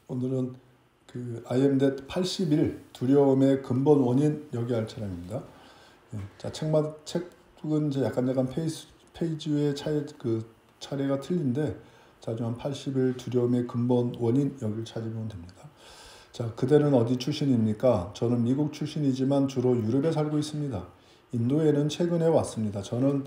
오늘은 그 I am that 81 두려움의 근본 원인 여기 할 차례입니다. 예. 자, 책은 이제 약간 페이지의 차례가 틀린데, 자, 좀 81 두려움의 근본 원인 여기를 찾으면 됩니다. 자, 그대는 어디 출신입니까? 저는 미국 출신이지만 주로 유럽에 살고 있습니다. 인도에는 최근에 왔습니다. 저는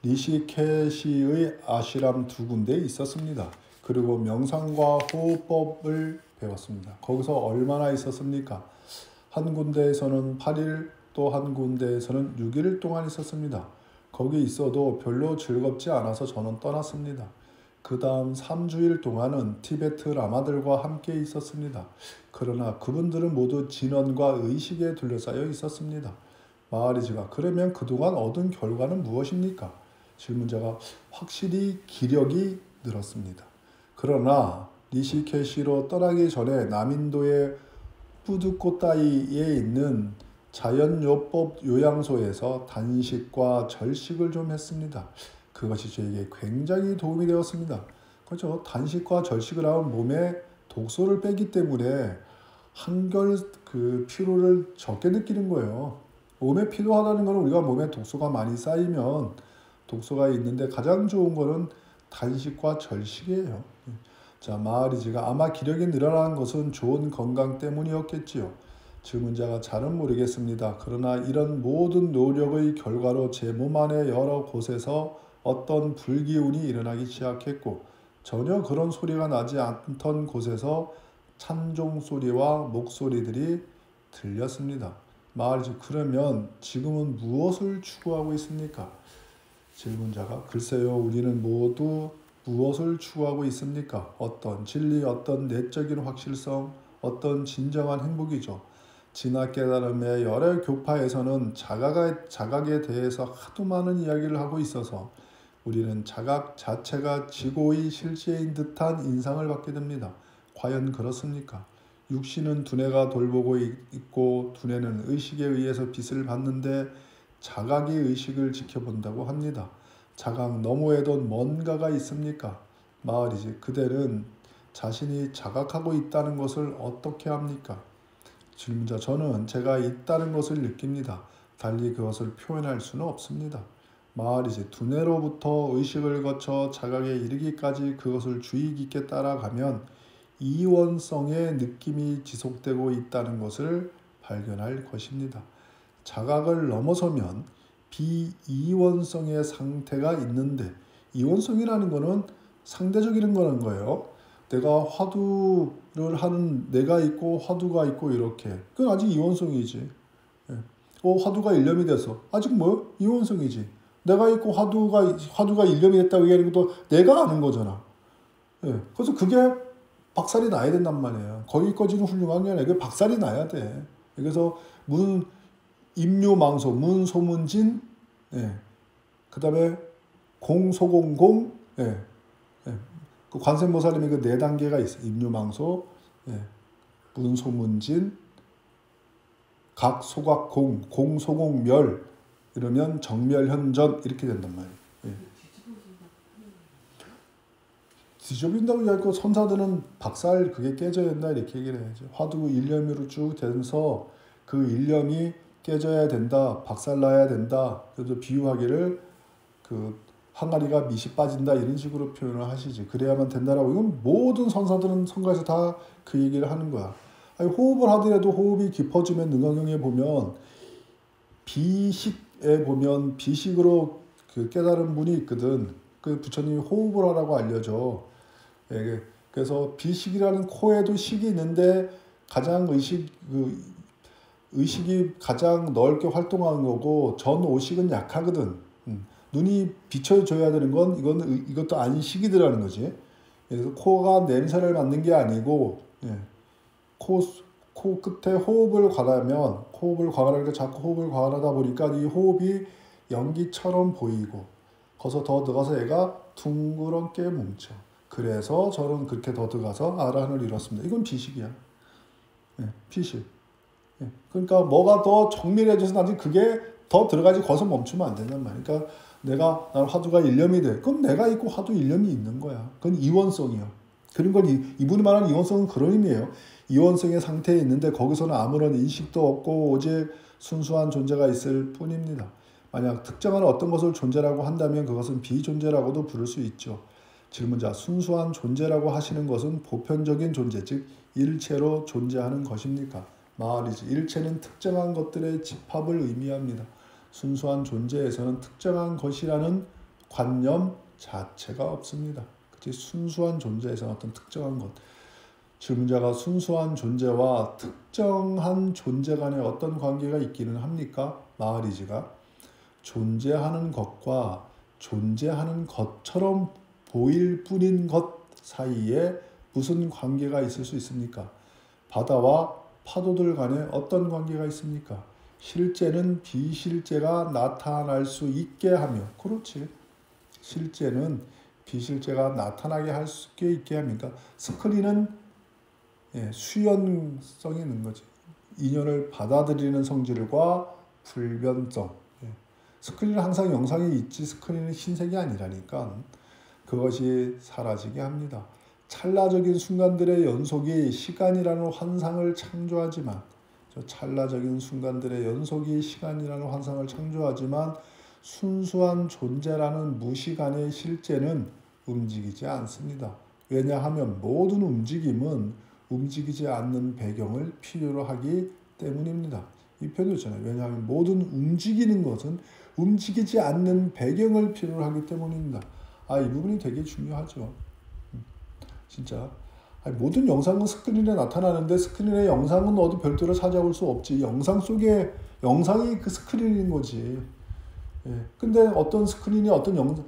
리시케시의 아시람 2군데에 있었습니다. 그리고 명상과 호흡법을 배웠습니다. 거기서 얼마나 있었습니까? 한 군데에서는 8일, 또 한 군데에서는 6일 동안 있었습니다. 거기 있어도 별로 즐겁지 않아서 저는 떠났습니다. 그 다음 3주일 동안은 티베트 라마들과 함께 있었습니다. 그러나 그분들은 모두 진언과 의식에 둘러싸여 있었습니다. 마하리지가 그러면 그동안 얻은 결과는 무엇입니까? 질문자가 확실히 기력이 늘었습니다. 그러나 리시케시로 떠나기 전에 남인도의 푸드코타이에 있는 자연요법 요양소에서 단식과 절식을 좀 했습니다. 그것이 저에게 굉장히 도움이 되었습니다. 그렇죠? 단식과 절식을 하면 몸에 독소를 빼기 때문에 한결 피로를 적게 느끼는 거예요. 몸에 피로하다는 것은 우리가 몸에 독소가 많이 쌓이면 독소가 있는데 가장 좋은 것은 단식과 절식이에요. 자, 마하리지가 아마 기력이 늘어나는 것은 좋은 건강 때문이었겠지요. 질문자가 잘은 모르겠습니다. 그러나 이런 모든 노력의 결과로 제 몸 안의 여러 곳에서 어떤 불기운이 일어나기 시작했고 전혀 그런 소리가 나지 않던 곳에서 찬종 소리와 목소리들이 들렸습니다. 마하리지, 그러면 지금은 무엇을 추구하고 있습니까? 질문자가 글쎄요, 우리는 모두 무엇을 추구하고 있습니까? 어떤 진리, 어떤 내적인 확실성, 어떤 진정한 행복이죠. 진화 깨달음의 여러 교파에서는 자각에 대해서 하도 많은 이야기를 하고 있어서 우리는 자각 자체가 지고의 실체인 듯한 인상을 받게 됩니다. 과연 그렇습니까? 육신은 두뇌가 돌보고 있고 두뇌는 의식에 의해서 빛을 받는데 자각이 의식을 지켜본다고 합니다. 자각 너머에도 뭔가가 있습니까? 마하리지, 그대는 자신이 자각하고 있다는 것을 어떻게 합니까? 질문자, 저는 제가 있다는 것을 느낍니다. 달리 그것을 표현할 수는 없습니다. 마하리지, 두뇌로부터 의식을 거쳐 자각에 이르기까지 그것을 주의 깊게 따라가면 이원성의 느낌이 지속되고 있다는 것을 발견할 것입니다. 자각을 넘어서면 비이원성의 상태가 있는데, 이원성이라는 것은 상대적인 거는 거예요. 내가 화두를 하는 내가 있고 화두가 있고 이렇게. 그건 아직 이원성이지. 화두가 일념이 돼서 아직 뭐 이원성이지. 내가 있고 화두가 일념이 됐다고 얘기하는 것도 내가 아는 거잖아. 그래서 그게 박살이 나야 된단 말이에요. 거기까지는 훌륭한 게 아니라 이게 박살이 나야 돼. 그래서 임묘망소, 문소문진, 그 다음에 공소공공, 그 관세음보살님의 그 4단계가 있어요. 임묘망소, 문소문진, 각소각공, 공소공멸, 이러면 정멸현전 이렇게 된단 말이에요. 뒤집힌다고 얘기하고 선사들은 박살 그게 깨져야 된다 이렇게 얘기를 해야죠. 화두 일념으로 쭉 되면서 그 일념이 깨져야 된다, 박살나야 된다. 그래서 비유하기를 항아리가 밑이 빠진다 이런 식으로 표현을 하시지. 그래야만 된다라고. 이건 모든 선사들은 성가에서 다 그 얘기를 하는 거야. 아니, 호흡을 하더라도 호흡이 깊어지면 능강경에 보면 비식에 보면 비식으로 깨달은 분이 있거든. 그 부처님이 호흡을 하라고 알려줘. 그래서 비식이라는 코에도 식이 있는데 가장 의식이 가장 넓게 활동하는 거고 전 오식은 약하거든. 눈이 비춰줘야 되는 건 이것도 안식이 들어가는 거지. 그래서 코가 냄새를 맡는 게 아니고 코 끝에 호흡을 과하니까 자꾸 호흡을 과하다 보니까 이 호흡이 연기처럼 보이고 거기서 더 들어가서 얘가 둥그렇게 뭉쳐. 그래서 저는 그렇게 더 들어가서 아라한을 이뤘습니다. 이건 비식이야. 비식. 그러니까 뭐가 더 정밀해져서 나중에 그게 더 들어가지 거기서 멈추면 안 된단 말이야. 그러니까 난 화두가 일념이 돼. 그럼 내가 있고 화두 일념이 있는 거야. 그건 이원성이야. 그런 걸 이분이 말하는 이원성은 그런 의미예요. 이원성의 상태에 있는데 거기서는 아무런 인식도 없고 오직 순수한 존재가 있을 뿐입니다. 만약 특정한 어떤 것을 존재라고 한다면 그것은 비존재라고도 부를 수 있죠. 질문자, 순수한 존재라고 하시는 것은 보편적인 존재, 즉 일체로 존재하는 것입니까? 말이지. 일체는 특정한 것들의 집합을 의미합니다. 순수한 존재에서는 특정한 것이라는 관념 자체가 없습니다. 그치? 순수한 존재에서는 어떤 특정한 것. 질문자가 순수한 존재와 특정한 존재 간에 어떤 관계가 있기는 합니까? 마하리지가 존재하는 것과 존재하는 것처럼 보일 뿐인 것 사이에 무슨 관계가 있을 수 있습니까? 바다와 파도들 간에 어떤 관계가 있습니까? 실제는 비실제가 나타날 수 있게 하며, 그렇지. 실제는 비실제가 나타나게 할 수 있게 합니까? 스크린은 수연성이 있는 거지. 인연을 받아들이는 성질과 불변성. 스크린은 항상 영상이 있지 스크린은 흰색이 아니라니까 그것이 사라지게 합니다. 찰나적인 순간들의 연속이 시간이라는 환상을 창조하지만 찰나적인 순간들의 연속이 시간이라는 환상을 창조하지만 순수한 존재라는 무시간의 실제는 움직이지 않습니다. 왜냐하면 모든 움직임은 움직이지 않는 배경을 필요로 하기 때문입니다. 이 표현도 있잖아요. 왜냐하면 모든 움직이는 것은 움직이지 않는 배경을 필요로 하기 때문입니다. 이 부분이 되게 중요하죠. 진짜. 모든 영상은 스크린에 나타나는데 스크린의 영상은 어디 별도로 찾아올 수 없지. 영상 속에 영상이 그 스크린인 거지. 근데 어떤 스크린이 어떤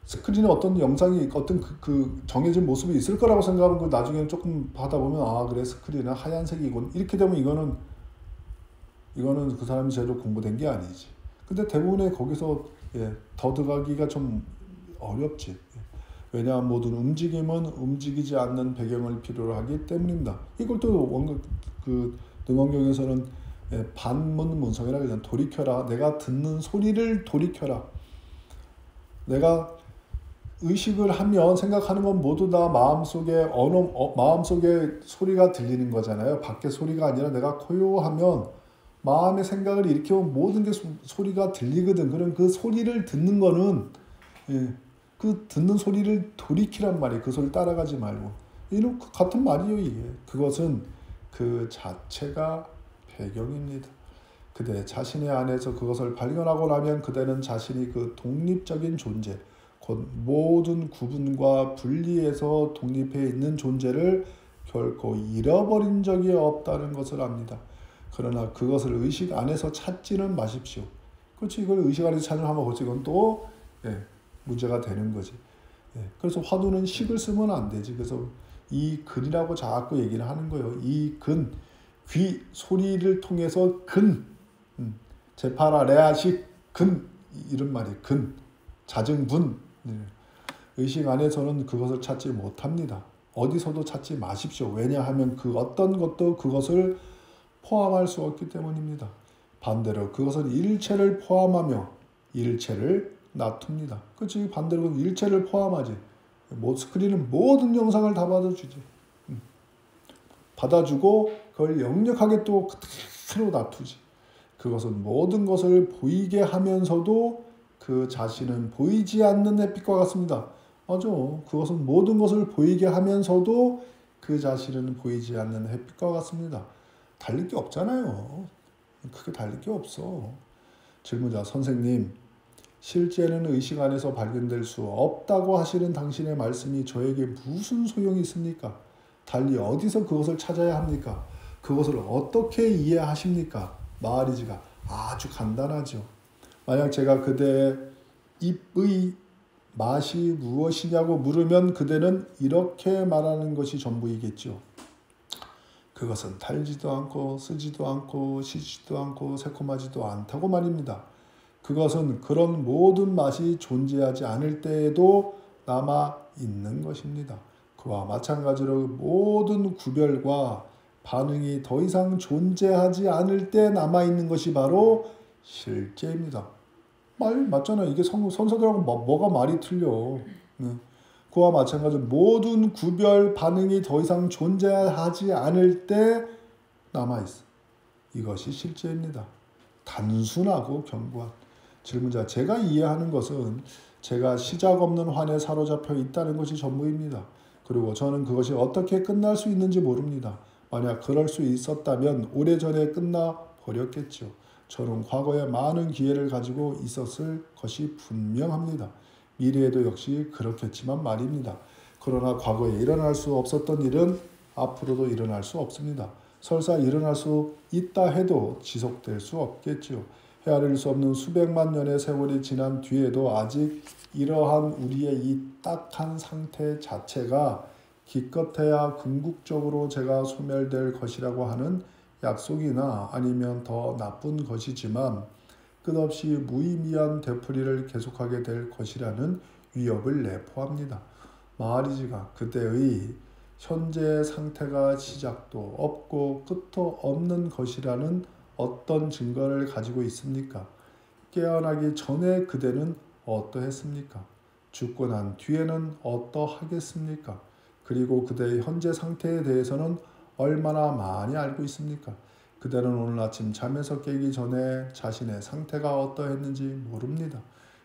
스크린에 어떤 영상이 어떤 그 정해진 모습이 있을 거라고 생각하면 나중에 조금 하다 보면 그래 스크린은 하얀색이군 이렇게 되면 이거는 그 사람이 제대로 공부된 게 아니지. 근데 대부분의 거기서 더 들어가기가 좀 어렵지. 왜냐하면 모든 움직임은 움직이지 않는 배경을 필요로 하기 때문입니다. 이걸 또 능엄경에서는 반문 문성이라고 하잖아. 돌이켜라. 내가 듣는 소리를 돌이켜라. 내가 의식을 하면 생각하는 건 모두 다 마음속에 마음속에 소리가 들리는 거잖아요. 밖에 소리가 아니라 내가 고요하면 마음의 생각을 일으키면 모든 게 소리가 들리거든. 그럼 그 소리를 듣는 거는 그 듣는 소리를 돌이키란 말이에요. 그 소리 따라가지 말고. 이런 같은 말이에요. 이게. 그것은 그 자체가 배경입니다. 그대 자신의 안에서 그것을 발견하고 나면 그대는 자신이 그 독립적인 존재, 곧 모든 구분과 분리에서 독립해 있는 존재를 결코 잃어버린 적이 없다는 것을 압니다. 그러나 그것을 의식 안에서 찾지는 마십시오. 그렇지. 이걸 의식 안에서 찾으면 한번 그렇지. 이건 또 문제가 되는 거지. 그래서 화두는 식을 쓰면 안 되지. 그래서 이 근이라고 자꾸 얘기를 하는 거예요. 이 근, 귀, 소리를 통해서 근, 제파라 레아식 근 이런 말이 근, 자증분. 의식 안에서는 그것을 찾지 못합니다. 어디서도 찾지 마십시오. 왜냐하면 그 어떤 것도 그것을 포함할 수 없기 때문입니다. 반대로 그것은 일체를 포함하며 일체를 놔둡니다. 그렇지. 반대로 일체를 포함하지. 스크린은 모든 영상을 다 받아주지. 받아주고 그걸 역력하게 또 그대로 놔두지. 그것은 모든 것을 보이게 하면서도 그 자신은 보이지 않는 햇빛과 같습니다. 맞아. 그것은 모든 것을 보이게 하면서도 그 자신은 보이지 않는 햇빛과 같습니다. 달릴 게 없잖아요. 크게 달릴 게 없어. 질문자, 선생님, 실제는 의식 안에서 발견될 수 없다고 하시는 당신의 말씀이 저에게 무슨 소용이 있습니까? 달리 어디서 그것을 찾아야 합니까? 그것을 어떻게 이해하십니까? 마하리지가 아주 간단하죠. 만약 제가 그대의 입의 맛이 무엇이냐고 물으면 그대는 이렇게 말하는 것이 전부이겠죠. 그것은 달지도 않고 쓰지도 않고 시지도 않고 새콤하지도 않다고 말입니다. 그것은 그런 모든 맛이 존재하지 않을 때에도 남아 있는 것입니다. 그와 마찬가지로 모든 구별과 반응이 더 이상 존재하지 않을 때 남아 있는 것이 바로 실제입니다. 말 맞잖아. 이게 선서들하고 뭐가 말이 틀려. 그와 마찬가지로 모든 구별 반응이 더 이상 존재하지 않을 때 남아있어. 이것이 실제입니다. 단순하고 견고한. 질문자, 제가 이해하는 것은 제가 시작 없는 환에 사로잡혀 있다는 것이 전부입니다. 그리고 저는 그것이 어떻게 끝날 수 있는지 모릅니다. 만약 그럴 수 있었다면 오래전에 끝나버렸겠죠. 저는 과거에 많은 기회를 가지고 있었을 것이 분명합니다. 미래에도 역시 그렇겠지만 말입니다. 그러나 과거에 일어날 수 없었던 일은 앞으로도 일어날 수 없습니다. 설사 일어날 수 있다 해도 지속될 수 없겠죠. 헤아릴 수 없는 수백만 년의 세월이 지난 뒤에도 아직 이러한 우리의 이 딱한 상태 자체가 기껏해야 궁극적으로 제가 소멸될 것이라고 하는 약속이나 아니면 더 나쁜 것이지만 끝없이 무의미한 되풀이를 계속하게 될 것이라는 위협을 내포합니다. 마하리지가 그때의 현재 상태가 시작도 없고 끝도 없는 것이라는 어떤 증거를 가지고 있습니까? 깨어나기 전에 그대는 어떠했습니까? 죽고 난 뒤에는 어떠하겠습니까? 그리고 그대의 현재 상태에 대해서는 얼마나 많이 알고 있습니까? 그대는 오늘 아침 잠에서 깨기 전에 자신의 상태가 어떠했는지 모릅니다.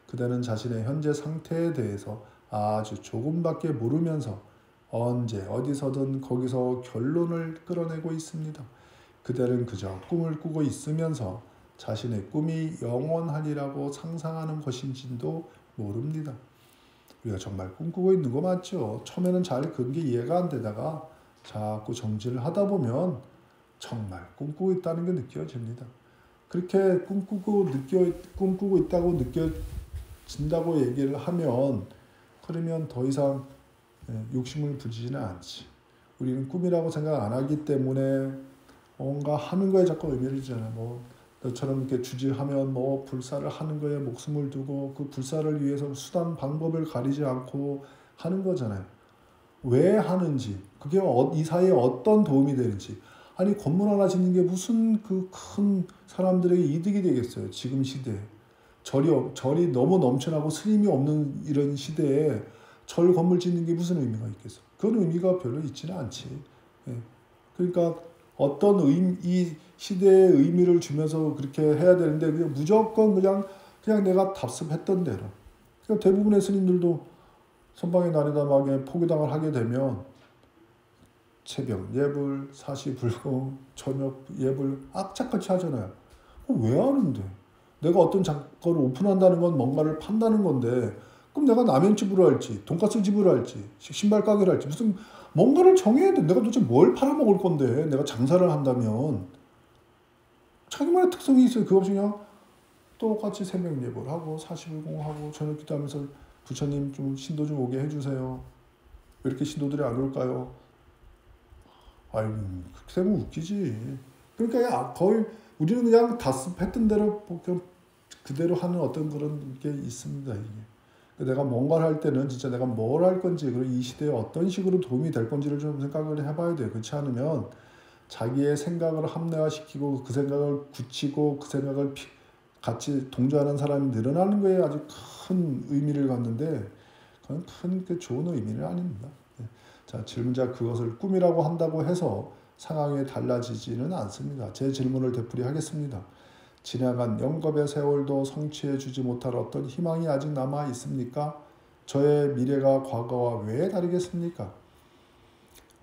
그대는 자신의 현재 상태에 대해서 아주 조금밖에 모르면서 언제 어디서든 거기서 결론을 끌어내고 있습니다. 그대는 그저 꿈을 꾸고 있으면서 자신의 꿈이 영원하리라고 상상하는 것인지도 모릅니다. 우리가 정말 꿈꾸고 있는 거 맞죠? 처음에는 잘 그런 게 이해가 안 되다가 자꾸 정지를 하다 보면 정말 꿈꾸고 있다는 게 느껴집니다. 그렇게 꿈꾸고 있다고 느껴진다고 얘기를 하면 그러면 더 이상 욕심을 부리지는 않지. 우리는 꿈이라고 생각 안 하기 때문에 뭔가 하는 거에 자꾸 의미를 주잖아. 뭐 너처럼 이렇게 주질하면 뭐 불사를 하는 거에 목숨을 두고 그 불사를 위해서 수단 방법을 가리지 않고 하는 거잖아요. 왜 하는지, 그게 이 사회에 어떤 도움이 되는지. 아니 건물 하나 짓는 게 무슨 그 큰 사람들에게 이득이 되겠어요. 지금 시대에. 절이 너무 넘쳐나고 스님이 없는 이런 시대에 절 건물 짓는 게 무슨 의미가 있겠어? 그런 의미가 별로 있지는 않지. 그러니까 어떤 이 시대에 의미를 주면서 그렇게 해야 되는데 그냥 무조건 그냥 내가 답습했던 대로. 그러니까 대부분의 스님들도 선방의 난이다막에 포기당을 하게 되면 새벽 예불, 사시불공, 저녁 예불 악착같이 하잖아요. 왜 하는데? 내가 어떤 작거를 오픈한다는 건 뭔가를 판다는 건데 그럼 내가 라면집으로 할지 돈가스 집으로 할지 신발 가게를 할지 무슨 뭔가를 정해야 돼. 내가 도대체 뭘 팔아먹을 건데 내가 장사를 한다면 자기만의 특성이 있어요. 그거 없이 그냥 똑같이 새벽 예불 하고 사시불공 하고 저녁 기도하면서 부처님 좀 신도 좀 오게 해주세요. 왜 이렇게 신도들이 안 올까요? 아유, 그렇게 되면 웃기지. 그러니까 거의 우리는 그냥 답습했던 대로 그대로 하는 어떤 그런 게 있습니다. 이게. 내가 뭔가를 할 때는 진짜 내가 뭘 할 건지 그리고 이 시대에 어떤 식으로 도움이 될 건지를 좀 생각을 해봐야 돼요. 그렇지 않으면 자기의 생각을 합리화시키고 그 생각을 굳히고 그 생각을 같이 동조하는 사람이 늘어나는 거에 아주 큰 의미를 갖는데 그건 큰 좋은 의미는 아닙니다. 자, 질문자 그것을 꿈이라고 한다고 해서 상황이 달라지지는 않습니다. 제 질문을 되풀이하겠습니다. 지나간 영겁의 세월도 성취해 주지 못할 어떤 희망이 아직 남아 있습니까? 저의 미래가 과거와 왜 다르겠습니까?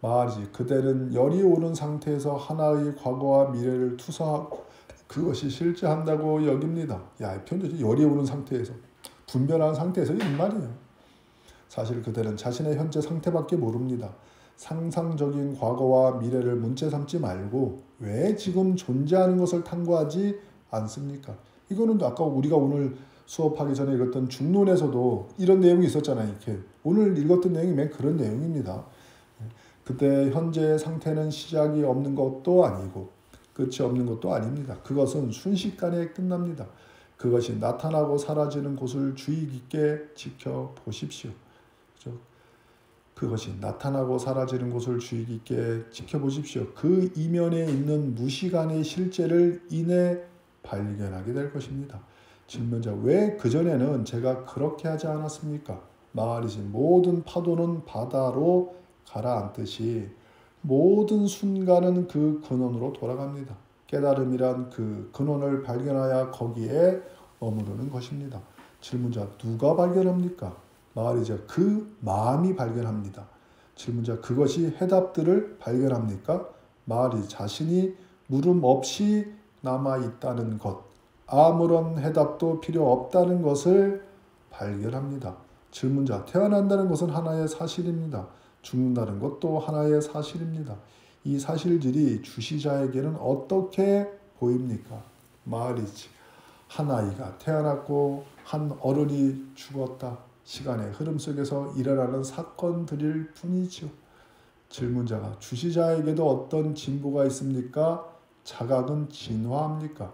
마하리지, 그대는 열이 오른 상태에서 하나의 과거와 미래를 투사하고 그것이 실제한다고 여깁니다. 야, 편지 열이 오른 상태에서 분별한 상태에서 이 말이에요. 사실 그대는 자신의 현재 상태밖에 모릅니다. 상상적인 과거와 미래를 문제 삼지 말고 왜 지금 존재하는 것을 탐구하지 않습니까? 이거는 아까 우리가 오늘 수업하기 전에 읽었던 중론에서도 이런 내용이 있었잖아요. 이렇게 오늘 읽었던 내용이 맨 그런 내용입니다. 그때 현재의 상태는 시작이 없는 것도 아니고 끝이 없는 것도 아닙니다. 그것은 순식간에 끝납니다. 그것이 나타나고 사라지는 곳을 주의 깊게 지켜보십시오. 그것이 나타나고 사라지는 곳을 주의 깊게 지켜보십시오. 그 이면에 있는 무시간의 실제를 이내 발견하게 될 것입니다. 질문자, 왜 그전에는 제가 그렇게 하지 않았습니까? 말이지. 모든 파도는 바다로 가라앉듯이 모든 순간은 그 근원으로 돌아갑니다. 깨달음이란 그 근원을 발견하여 거기에 머무르는 것입니다. 질문자, 누가 발견합니까? 말이죠. 그 마음이 발견합니다. 질문자, 그것이 해답들을 발견합니까? 말이 자신이 물음 없이 남아있다는 것, 아무런 해답도 필요 없다는 것을 발견합니다. 질문자, 태어난다는 것은 하나의 사실입니다. 죽는다는 것도 하나의 사실입니다. 이 사실들이 주시자에게는 어떻게 보입니까? 말이지. 한 아이가 태어났고 한 어른이 죽었다. 시간의 흐름 속에서 일어나는 사건들일 뿐이죠. 질문자가, 주시자에게도 어떤 진보가 있습니까? 자각은 진화합니까?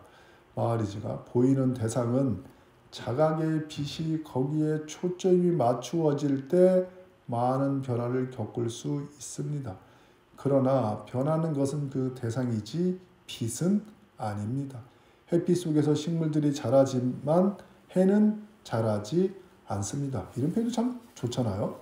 말이지가, 보이는 대상은 자각의 빛이 거기에 초점이 맞추어질 때 많은 변화를 겪을 수 있습니다. 그러나 변하는 것은 그 대상이지 빛은 아닙니다. 햇빛 속에서 식물들이 자라지만 해는 자라지 않습니다. 이런 표현도 참 좋잖아요.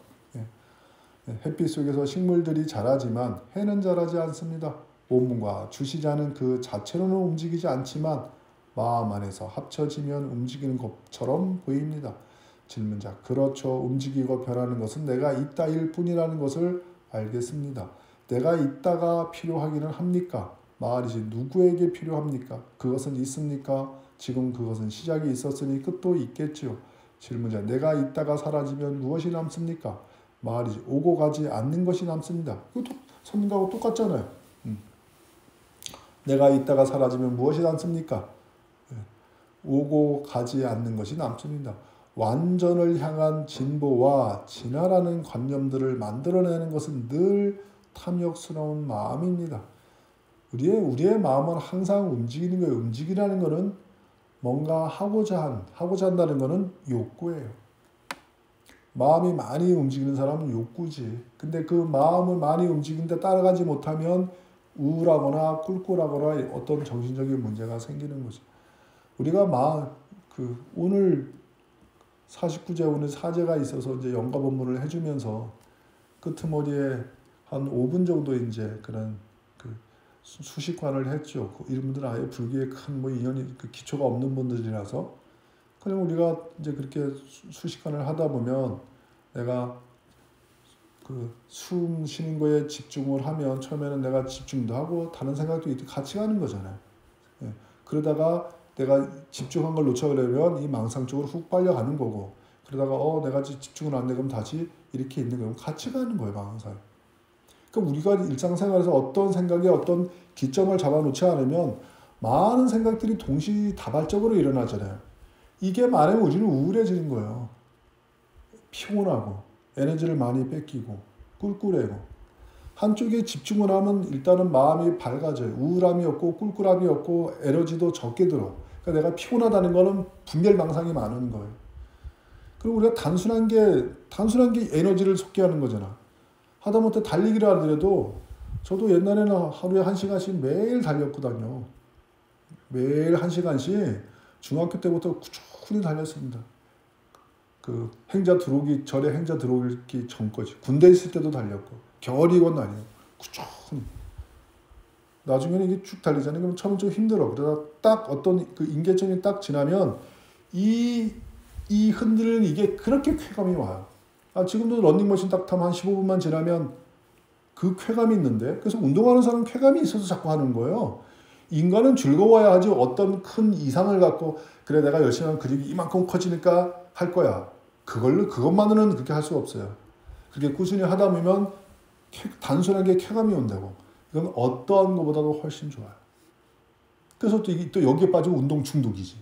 햇빛 속에서 식물들이 자라지만 해는 자라지 않습니다. 온문과 주시자는 그 자체로는 움직이지 않지만 마음 안에서 합쳐지면 움직이는 것처럼 보입니다. 질문자, 그렇죠. 움직이고 변하는 것은 내가 있다일 뿐이라는 것을 알겠습니다. 내가 있다가 필요하기는 합니까? 말이지. 누구에게 필요합니까? 그것은 있습니까? 지금 그것은 시작이 있었으니 끝도 있겠지요. 질문자, 내가 있다가 사라지면 무엇이 남습니까? 말이지. 오고 가지 않는 것이 남습니다. 이것도 성경하고 똑같잖아요. 내가 있다가 사라지면 무엇이 남습니까? 오고 가지 않는 것이 남습니다. 완전을 향한 진보와 진화라는 관념들을 만들어내는 것은 늘 탐욕스러운 마음입니다. 우리의 마음은 항상 움직이는 거예요. 움직이라는 것은 뭔가 하고자 한다는 것은 욕구예요. 마음이 많이 움직이는 사람은 욕구지. 근데 그 마음을 많이 움직이는데 따라가지 못하면 우울하거나 꿀꿀하거나 어떤 정신적인 문제가 생기는 거죠. 우리가 오늘 49제 오늘 사제가 있어서 이제 연가 법문을 해주면서 끄트머리에 한 5분 정도 이제 그런 수식관을 했죠. 이런 분들은 아예 불교에 큰 인연이 기초가 없는 분들이라서 그냥 우리가 이제 그렇게 수식관을 하다 보면 내가 숨 쉬는 거에 집중을 하면 처음에는 내가 집중도 하고 다른 생각도 같이 가는 거잖아요. 그러다가 내가 집중한 걸 놓쳐버리면 이 망상 쪽으로 훅 빨려가는 거고 그러다가 내가 집중을 안 돼 그럼 다시 이렇게 있는 거예요. 같이 가는 거예요. 망상. 그러니까 우리가 일상생활에서 어떤 생각에 어떤 기점을 잡아놓지 않으면 많은 생각들이 동시다발적으로 일어나잖아요. 이게 많으면 우리는 우울해지는 거예요. 피곤하고 에너지를 많이 뺏기고 꿀꿀해고 한쪽에 집중을 하면 일단은 마음이 밝아져요. 우울함이 없고 꿀꿀함이 없고 에너지도 적게 들어. 그러니까 내가 피곤하다는 거는 분별망상이 많은 거예요. 그리고 우리가 단순한 게 에너지를 솟게 하는 거잖아. 하다못해 달리기를 하더라도 저도 옛날에는 하루에 1시간씩 매일 달렸거든요. 매일 1시간씩 중학교 때부터 꾸준히 달렸습니다. 절에 행자 들어오기 전까지. 군대 있을 때도 달렸고, 겨울이건 아니에요. 꾸준히. 나중에는 이게 쭉 달리잖아요. 그럼 처음엔 좀 힘들어. 그러다 딱 어떤 임계점이 딱 지나면 이 흔들리는 이게 그렇게 쾌감이 와요. 지금도 런닝머신 딱 타면 한 15분만 지나면 그 쾌감이 있는데, 그래서 운동하는 사람은 쾌감이 있어서 자꾸 하는 거예요. 인간은 즐거워야 하지 어떤 큰 이상을 갖고 그래 내가 열심히 하면 근육이 이만큼 커지니까 할 거야. 그것만으로는 그렇게 할 수 없어요. 그렇게 꾸준히 하다 보면 단순하게 쾌감이 온다고. 이건 어떠한 것보다도 훨씬 좋아요. 그래서 또 여기에 빠지면 운동 중독이지.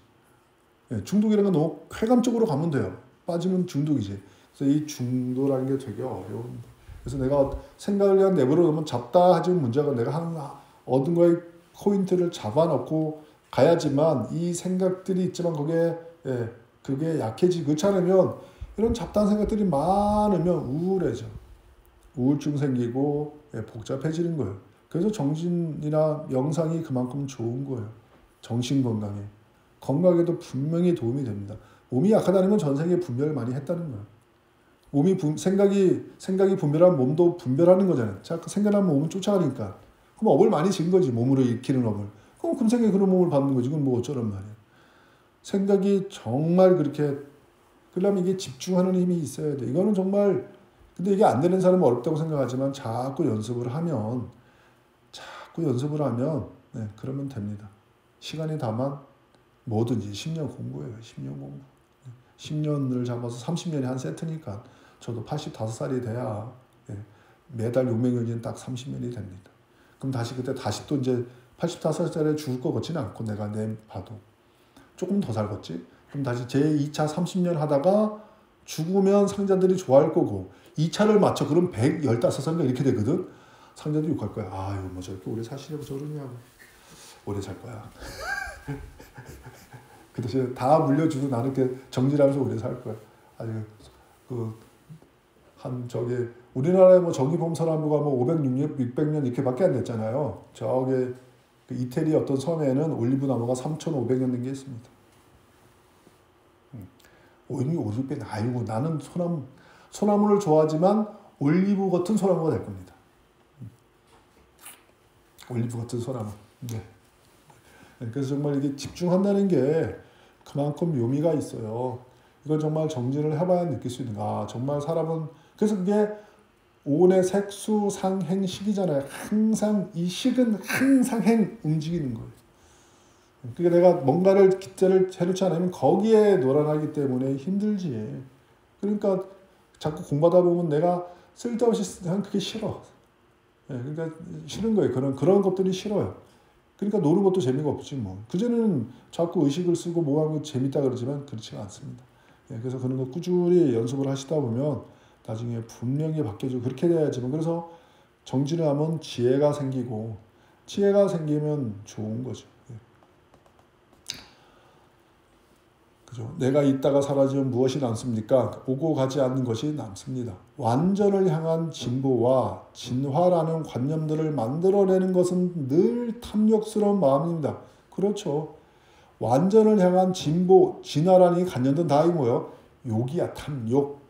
중독이라는 건 너무 쾌감적으로 가면 돼요. 빠지면 중독이지. 그래서 이 중도라는 게 되게 어려운. 그래서 내가 생각을 그냥 내버려 두면 잡다 하지만 문제가 내가 얻은 거에 포인트를 잡아놓고 가야지만 이 생각들이 있지만 그게 약해지고 그렇지 않으면 이런 잡다한 생각들이 많으면 우울해져. 우울증 생기고 복잡해지는 거예요. 그래서 정신이나 명상이 그만큼 좋은 거예요. 정신 건강에. 건강에도 분명히 도움이 됩니다. 몸이 약하다는 건 전생에 분별을 많이 했다는 거예요. 생각이 분별하면 몸도 분별하는 거잖아요. 자꾸 생각하면 몸은 쫓아가니까. 그럼 업을 많이 진 거지. 몸으로 익히는 업을. 그럼 금생에 그런 몸을 받는 거지. 그건 뭐 어쩌란 말이야. 생각이 정말 그렇게 그러려면 이게 집중하는 힘이 있어야 돼. 이거는 정말 근데 이게 안 되는 사람은 어렵다고 생각하지만 자꾸 연습을 하면 네, 그러면 됩니다. 시간이 다만 뭐든지 10년 공부예요. 10년 공부. 10년을 잡아서 30년이 한 세트니까 저도 85살이 돼야 매달 600년이면 딱 30년이 됩니다. 그럼 그때 다시 또 이제 85살짜리 죽을 것 같지는 않고 내가 봐도 조금 더 살겠지. 그럼 다시 제2차 30년 하다가 죽으면 상자들이 좋아할 거고 2차를 맞춰 그럼 115살인가 이렇게 되거든. 상자도 욕할 거야. 아유 뭐 저렇게 오래 사시려고 저러냐고. 오래 살 거야. 그 대신에 다 물려주고 나는 이렇게 정진하면서 오래 살 거야. 아주 우리나라에 뭐 정의범사란부가 뭐 500, 600년 이렇게밖에 안 됐잖아요. 저게 그 이태리 어떤 섬에는 올리브 나무가 3,500년 된 게 있습니다. 오히려 5, 600년 아이고 나는 소나무를 좋아하지만 올리브 같은 소나무가 될 겁니다. 올리브 같은 소나무. 네. 그래서 정말 이게 집중한다는 게 그만큼 묘미가 있어요. 이걸 정말 정진을 해봐야 느낄 수 있는 거. 정말 사람은 그래서 그게 오온의 색수상행식이잖아요. 항상 이 식은 항상 움직이는 거예요. 그러니까 내가 뭔가를 기대를 해놓지 않으면 거기에 놀아나기 때문에 힘들지. 그러니까 자꾸 공부하다 보면 내가 쓸데없이 그게 싫어. 그러니까 싫은 거예요. 그런 것들이 싫어요. 그러니까 노는 것도 재미가 없지 뭐. 그전에는 자꾸 의식을 쓰고 뭐 하는 거 재밌다 그러지만 그렇지가 않습니다. 그래서 그런 거 꾸준히 연습을 하시다 보면 나중에 분명히 바뀌어지고 그렇게 돼야지만 그래서 정진을 하면 지혜가 생기고 지혜가 생기면 좋은 거죠. 그죠? 내가 있다가 사라지면 무엇이 남습니까? 오고 가지 않는 것이 남습니다. 완전을 향한 진보와 진화라는 관념들을 만들어내는 것은 늘 탐욕스러운 마음입니다. 그렇죠. 완전을 향한 진보, 진화라는 이 관념들은 다 뭐예요? 욕이야, 탐욕.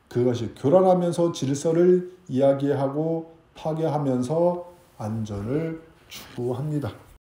그것이 교란하면서 질서를 이야기하고 파괴하면서 안전을 추구합니다.